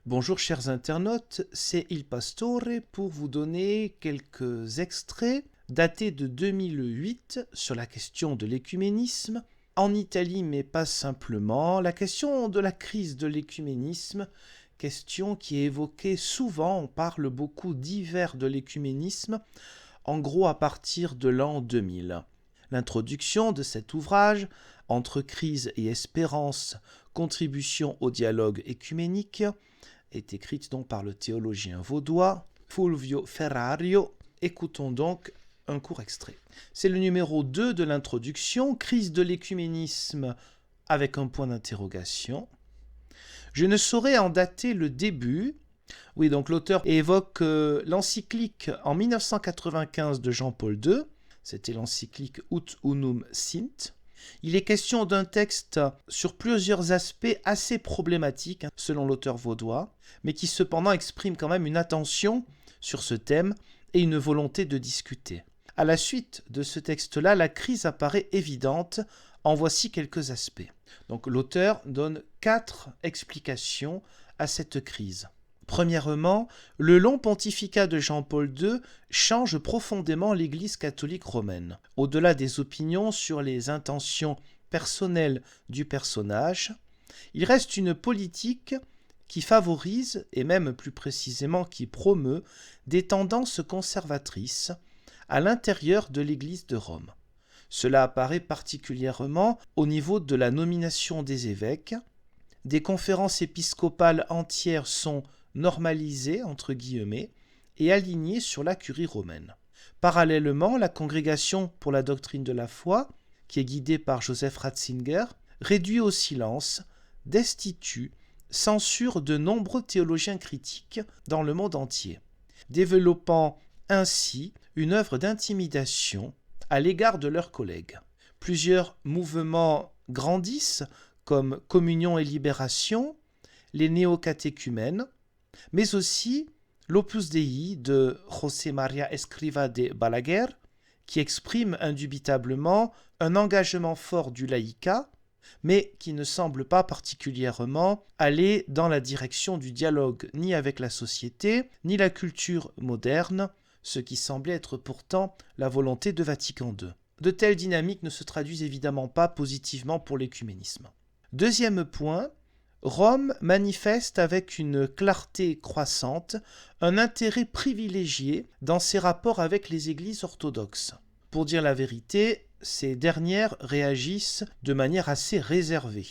Bonjour chers internautes, c'est Il Pastore pour vous donner quelques extraits datés de 2008 sur la question de l'écuménisme. En Italie, mais pas simplement, la question de la crise de l'écuménisme, question qui est évoquée souvent, on parle beaucoup d'hiver de l'écuménisme, en gros à partir de l'an 2000. L'introduction de cet ouvrage, Entre crise et espérance, contribution au dialogue écuménique, est écrite donc par le théologien vaudois Fulvio Ferrario. Écoutons donc un court extrait. C'est le numéro 2 de l'introduction, crise de l'écuménisme avec un point d'interrogation. Je ne saurais en dater le début. Oui, donc l'auteur évoque l'encyclique en 1995 de Jean-Paul II. C'était l'encyclique Ut Unum Sint. Il est question d'un texte sur plusieurs aspects assez problématiques, selon l'auteur vaudois, mais qui cependant exprime quand même une attention sur ce thème et une volonté de discuter. À la suite de ce texte-là, la crise apparaît évidente. En voici quelques aspects. Donc l'auteur donne 4 explications à cette crise. Premièrement, le long pontificat de Jean-Paul II change profondément l'Église catholique romaine. Au-delà des opinions sur les intentions personnelles du personnage, il reste une politique qui favorise, et même plus précisément qui promeut, des tendances conservatrices à l'intérieur de l'Église de Rome. Cela apparaît particulièrement au niveau de la nomination des évêques. Des conférences épiscopales entières sont normalisées, entre guillemets, et alignées sur la curie romaine. Parallèlement, la Congrégation pour la doctrine de la foi, qui est guidée par Joseph Ratzinger, réduit au silence, destitue, censure de nombreux théologiens critiques dans le monde entier, développant ainsi une œuvre d'intimidation à l'égard de leurs collègues. Plusieurs mouvements grandissent, comme Communion et Libération, les néocatéchumènes, mais aussi l'Opus Dei de José María Escrivá de Balaguer, qui exprime indubitablement un engagement fort du laïcat, mais qui ne semble pas particulièrement aller dans la direction du dialogue ni avec la société, ni la culture moderne, ce qui semblait être pourtant la volonté de Vatican II. De telles dynamiques ne se traduisent évidemment pas positivement pour l'écuménisme. Deuxième point, Rome manifeste avec une clarté croissante un intérêt privilégié dans ses rapports avec les églises orthodoxes. Pour dire la vérité, ces dernières réagissent de manière assez réservée,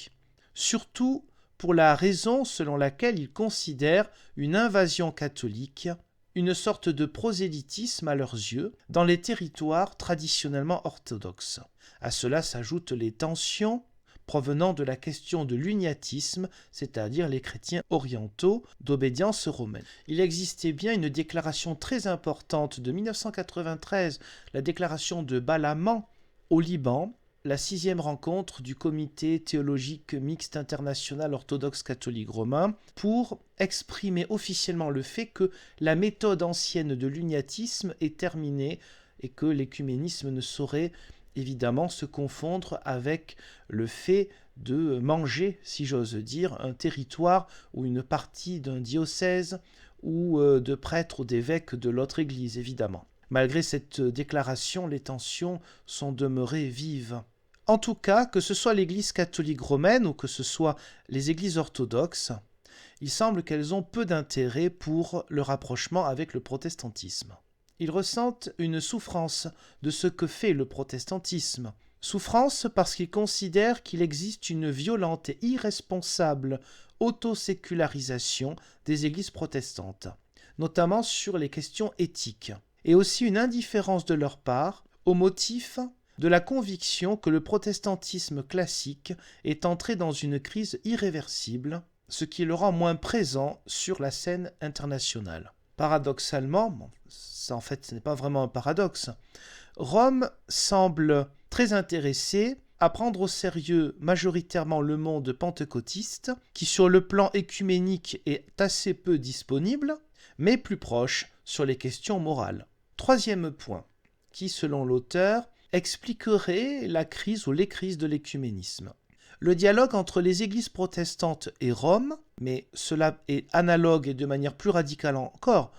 surtout pour la raison selon laquelle ils considèrent une invasion catholique, une sorte de prosélytisme à leurs yeux, dans les territoires traditionnellement orthodoxes. À cela s'ajoutent les tensions provenant de la question de l'uniatisme, c'est-à-dire les chrétiens orientaux d'obédience romaine. Il existait bien une déclaration très importante de 1993, la déclaration de Balaman au Liban, la 6e rencontre du Comité théologique mixte international orthodoxe catholique romain, pour exprimer officiellement le fait que la méthode ancienne de l'uniatisme est terminée et que l'écuménisme ne saurait évidemment se confondre avec le fait de manger, si j'ose dire, un territoire ou une partie d'un diocèse ou de prêtres ou d'évêques de l'autre église, évidemment. Malgré cette déclaration, les tensions sont demeurées vives. En tout cas, que ce soit l'Église catholique romaine ou que ce soit les églises orthodoxes, il semble qu'elles ont peu d'intérêt pour le rapprochement avec le protestantisme. Ils ressentent une souffrance de ce que fait le protestantisme. Souffrance parce qu'ils considèrent qu'il existe une violente et irresponsable autosécularisation des églises protestantes, notamment sur les questions éthiques, et aussi une indifférence de leur part au motif de la conviction que le protestantisme classique est entré dans une crise irréversible, ce qui le rend moins présent sur la scène internationale. Paradoxalement, ça en fait ce n'est pas vraiment un paradoxe, Rome semble très intéressée à prendre au sérieux majoritairement le monde pentecôtiste, qui sur le plan écuménique est assez peu disponible, mais plus proche sur les questions morales. Troisième point, qui selon l'auteur expliquerait la crise ou les crises de l'écuménisme. Le dialogue entre les églises protestantes et Rome, mais cela est analogue et de manière plus radicale encore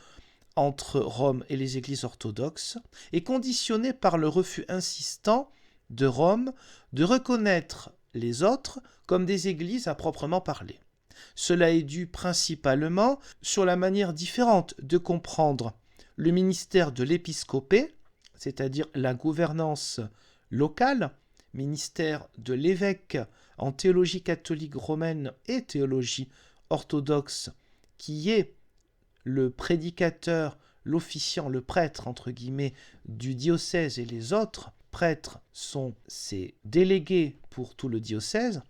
entre Rome et les églises orthodoxes, est conditionné par le refus insistant de Rome de reconnaître les autres comme des églises à proprement parler. Cela est dû principalement sur la manière différente de comprendre le ministère de l'épiscopé, c'est-à-dire la gouvernance locale, ministère de l'évêque en théologie catholique romaine et théologie orthodoxe, qui est le prédicateur, l'officiant, le prêtre, entre guillemets, du diocèse, et les autres prêtres sont ses délégués pour tout le diocèse.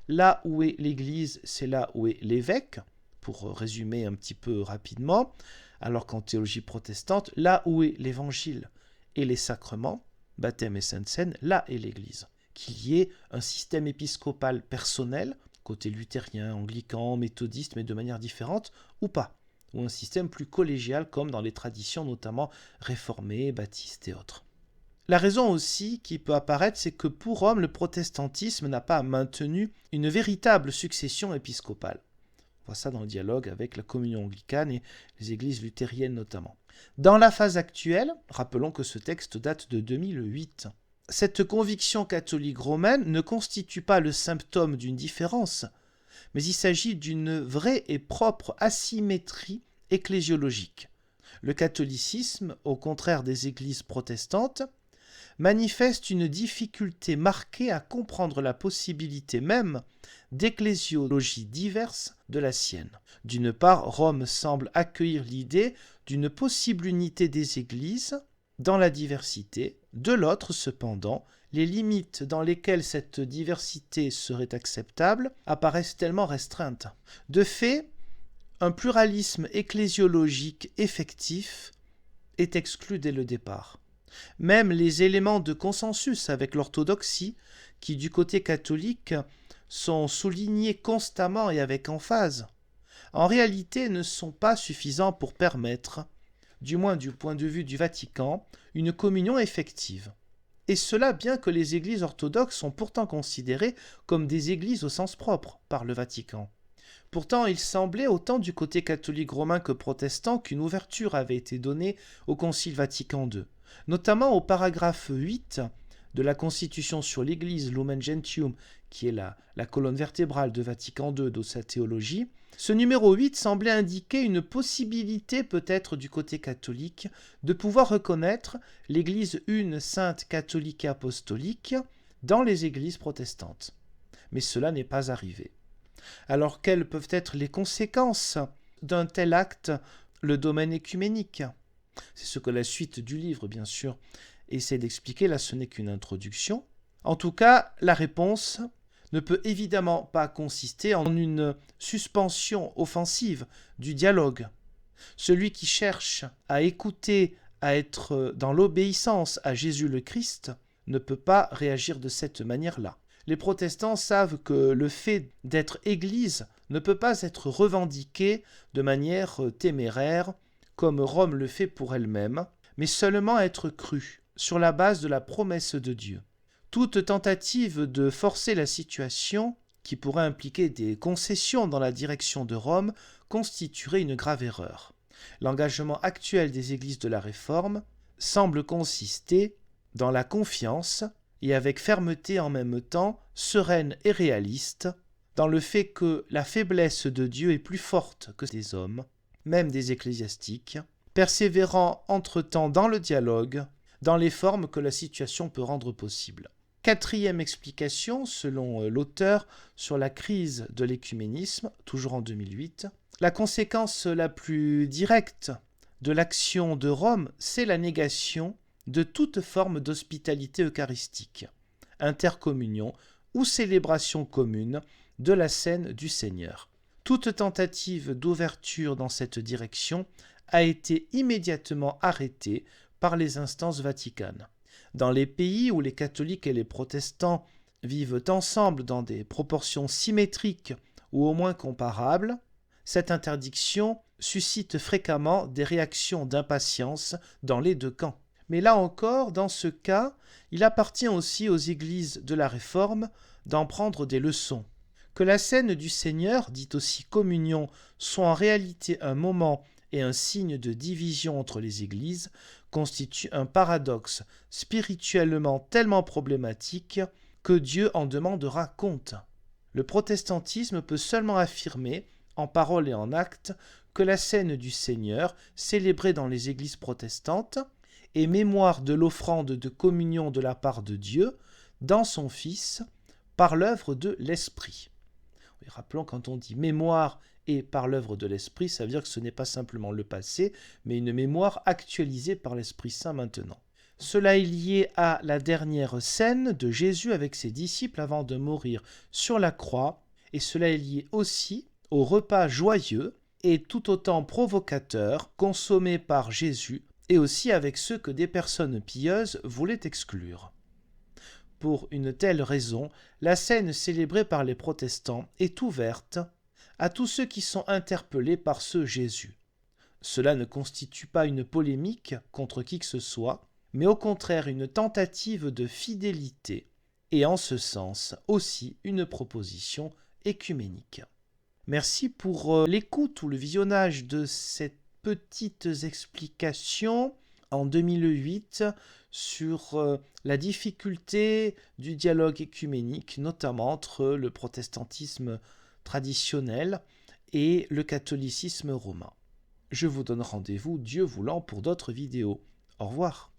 Là où est l'Église, c'est là où est l'évêque, pour résumer un petit peu rapidement, alors qu'en théologie protestante, là où est l'Évangile et les sacrements, baptême et sainte seine, là est l'Église. Qu'il y ait un système épiscopal personnel, côté luthérien, anglican, méthodiste, mais de manière différente, ou pas, ou un système plus collégial comme dans les traditions notamment réformées, baptistes et autres. La raison aussi qui peut apparaître, c'est que pour Rome, le protestantisme n'a pas maintenu une véritable succession épiscopale. On voit ça dans le dialogue avec la communion anglicane et les églises luthériennes notamment. Dans la phase actuelle, rappelons que ce texte date de 2008, cette conviction catholique romaine ne constitue pas le symptôme d'une différence, mais il s'agit d'une vraie et propre asymétrie ecclésiologique. Le catholicisme, au contraire des églises protestantes, manifeste une difficulté marquée à comprendre la possibilité même d'ecclésiologies diverses de la sienne. D'une part, Rome semble accueillir l'idée d'une possible unité des églises dans la diversité. De l'autre, cependant, les limites dans lesquelles cette diversité serait acceptable apparaissent tellement restreintes. De fait, un pluralisme ecclésiologique effectif est exclu dès le départ. Même les éléments de consensus avec l'orthodoxie, qui du côté catholique sont soulignés constamment et avec emphase, en réalité ne sont pas suffisants pour permettre, du moins du point de vue du Vatican, une communion effective. Et cela bien que les églises orthodoxes sont pourtant considérées comme des églises au sens propre par le Vatican. Pourtant, il semblait, autant du côté catholique romain que protestant, qu'une ouverture avait été donnée au Concile Vatican II, notamment au paragraphe 8 de la Constitution sur l'Église Lumen Gentium, qui est la colonne vertébrale de Vatican II de sa théologie. Ce numéro 8 semblait indiquer une possibilité peut-être du côté catholique de pouvoir reconnaître l'Église une, sainte, catholique et apostolique dans les églises protestantes. Mais cela n'est pas arrivé. Alors quelles peuvent être les conséquences d'un tel acte, le domaine écuménique ? C'est ce que la suite du livre, bien sûr, essaie d'expliquer. Là, ce n'est qu'une introduction. En tout cas, la réponse ne peut évidemment pas consister en une suspension offensive du dialogue. Celui qui cherche à écouter, à être dans l'obéissance à Jésus le Christ, ne peut pas réagir de cette manière-là. Les protestants savent que le fait d'être Église ne peut pas être revendiqué de manière téméraire, comme Rome le fait pour elle-même, mais seulement être cru, sur la base de la promesse de Dieu. Toute tentative de forcer la situation, qui pourrait impliquer des concessions dans la direction de Rome, constituerait une grave erreur. L'engagement actuel des églises de la Réforme semble consister dans la confiance, et avec fermeté en même temps, sereine et réaliste, dans le fait que la faiblesse de Dieu est plus forte que des hommes, même des ecclésiastiques, persévérant entre-temps dans le dialogue, dans les formes que la situation peut rendre possibles. Quatrième explication, selon l'auteur, sur la crise de l'écuménisme, toujours en 2008, la conséquence la plus directe de l'action de Rome, c'est la négation de toute forme d'hospitalité eucharistique, intercommunion ou célébration commune de la scène du Seigneur. Toute tentative d'ouverture dans cette direction a été immédiatement arrêtée par les instances vaticanes. Dans les pays où les catholiques et les protestants vivent ensemble dans des proportions symétriques ou au moins comparables, cette interdiction suscite fréquemment des réactions d'impatience dans les deux camps. Mais là encore, dans ce cas, il appartient aussi aux églises de la Réforme d'en prendre des leçons. Que la scène du Seigneur, dite aussi communion, soit en réalité un moment et un signe de division entre les églises, constitue un paradoxe spirituellement tellement problématique que Dieu en demandera compte. Le protestantisme peut seulement affirmer, en parole et en acte, que la scène du Seigneur, célébrée dans les églises protestantes, est mémoire de l'offrande de communion de la part de Dieu, dans son Fils, par l'œuvre de l'Esprit. Et rappelons, quand on dit mémoire et par l'œuvre de l'Esprit, ça veut dire que ce n'est pas simplement le passé, mais une mémoire actualisée par l'Esprit Saint maintenant. Cela est lié à la dernière scène de Jésus avec ses disciples avant de mourir sur la croix, et cela est lié aussi au repas joyeux et tout autant provocateur consommé par Jésus, et aussi avec ceux que des personnes pieuses voulaient exclure. Pour une telle raison, la scène célébrée par les protestants est ouverte à tous ceux qui sont interpellés par ce Jésus. Cela ne constitue pas une polémique contre qui que ce soit, mais au contraire une tentative de fidélité, et en ce sens aussi une proposition œcuménique. Merci pour l'écoute ou le visionnage de ces petites explications en 2008 sur la difficulté du dialogue œcuménique, notamment entre le protestantisme traditionnel et le catholicisme romain. Je vous donne rendez-vous, Dieu voulant, pour d'autres vidéos. Au revoir.